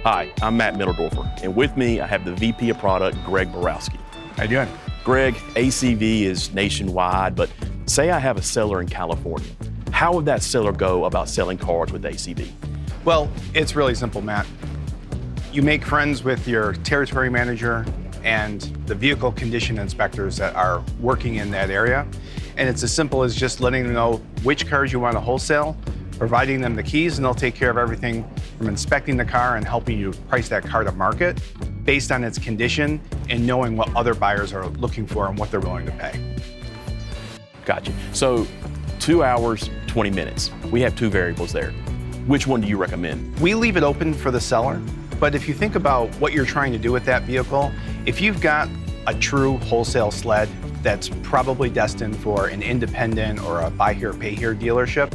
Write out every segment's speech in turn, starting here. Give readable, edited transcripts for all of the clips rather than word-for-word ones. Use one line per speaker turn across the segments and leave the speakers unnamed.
Hi, I'm Matt Mitteldorfer, and with me I have the VP of Product, Greg Borowski.
How you doing?
Greg, ACV is nationwide, but say I have a seller in California. How would that seller go about selling cars with ACV?
Well, it's really simple, Matt. You make friends with your territory manager and the vehicle condition inspectors that are working in that area. And it's as simple as just letting them know which cars you want to wholesale, providing them the keys, and they'll take care of everything from inspecting the car and helping you price that car to market based on its condition and knowing what other buyers are looking for and what they're willing to pay.
Gotcha. So 2 hours, 20 minutes. We have two variables there. Which one do you recommend?
We leave it open for the seller, but if you think about what you're trying to do with that vehicle, if you've got a true wholesale sled that's probably destined for an independent or a buy here, pay here dealership,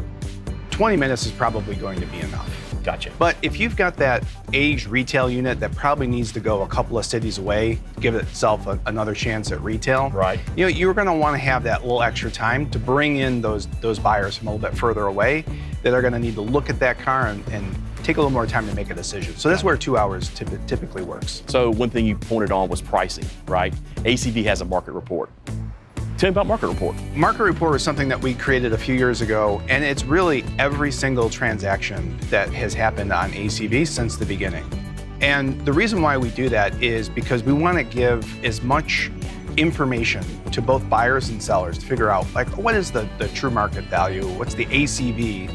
20 minutes is probably going to be enough.
Gotcha.
But if you've got that aged retail unit that probably needs to go a couple of cities away, give itself another chance at retail,
Right.
You know, you're going to want to have that little extra time to bring in those buyers from a little bit further away that are going to need to look at that car and take a little more time to make a decision. So that's where 2 hours typically works.
So one thing you pointed on was pricing, right? ACV has a market report. Tell me about Market Report.
Market Report was something that we created a few years ago, and it's really every single transaction that has happened on ACV since the beginning. And the reason why we do that is because we want to give as much information to both buyers and sellers to figure out, like, what is the true market value? What's the ACV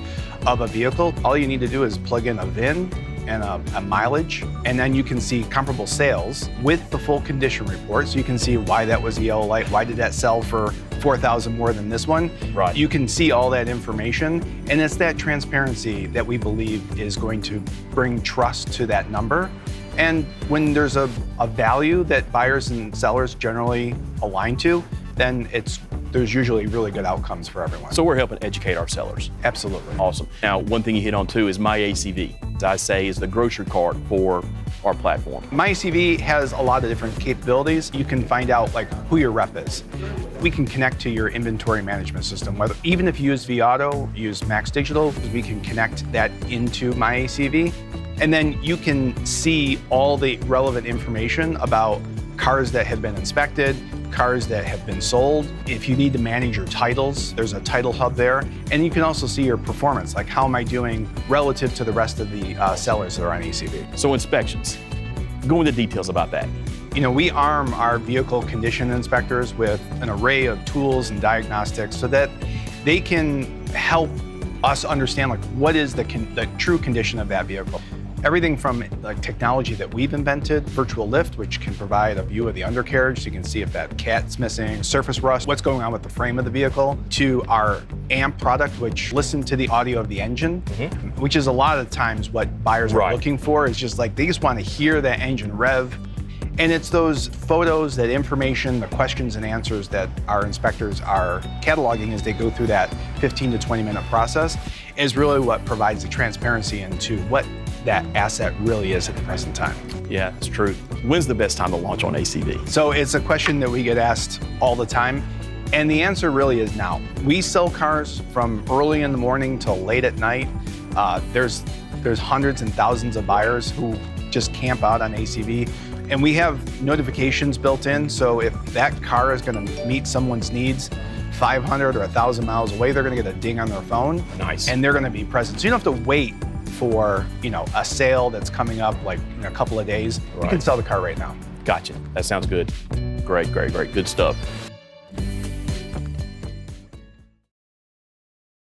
of a vehicle? All you need to do is plug in a VIN and a mileage, and then you can see comparable sales with the full condition report. So you can see why that was a yellow light, why did that sell for $4,000 more than this one?
Right.
You can see all that information, and it's that transparency that we believe is going to bring trust to that number. And when there's a value that buyers and sellers generally align to, then there's usually really good outcomes for everyone.
So we're helping educate our sellers.
Absolutely.
Awesome. Now, one thing you hit on too is My ACV, as I say, is the grocery cart for our platform.
MyACV has a lot of different capabilities. You can find out like who your rep is. We can connect to your inventory management system. Even if you use vAuto, use Max Digital, we can connect that into MyACV. And then you can see all the relevant information about cars that have been inspected, cars that have been sold. If you need to manage your titles, there's a title hub there. And you can also see your performance, like how am I doing relative to the rest of the sellers that are on ACV.
So inspections, go into details about that.
You know, we arm our vehicle condition inspectors with an array of tools and diagnostics so that they can help us understand like what is the true condition of that vehicle. Everything from like technology that we've invented, virtual lift, which can provide a view of the undercarriage so you can see if that cat's missing, surface rust, what's going on with the frame of the vehicle, to our AMP product, which listens to the audio of the engine, which is a lot of times what buyers are looking for, is just like, they just want to hear that engine rev. And it's those photos, that information, the questions and answers that our inspectors are cataloging as they go through that 15 to 20 minute process is really what provides the transparency into what that asset really is at the present time.
Yeah, it's true. When's the best time to launch on ACV?
So it's a question that we get asked all the time, and the answer really is now. We sell cars from early in the morning till late at night. There's hundreds and thousands of buyers who just camp out on ACV, and we have notifications built in, so if that car is gonna meet someone's needs 500 or 1,000 miles away, they're gonna get a ding on their phone.
Nice.
And they're gonna be present. So you don't have to wait for, you know, a sale that's coming up like in a couple of days. You can sell the car right now.
Gotcha. That sounds good. Great. Good stuff.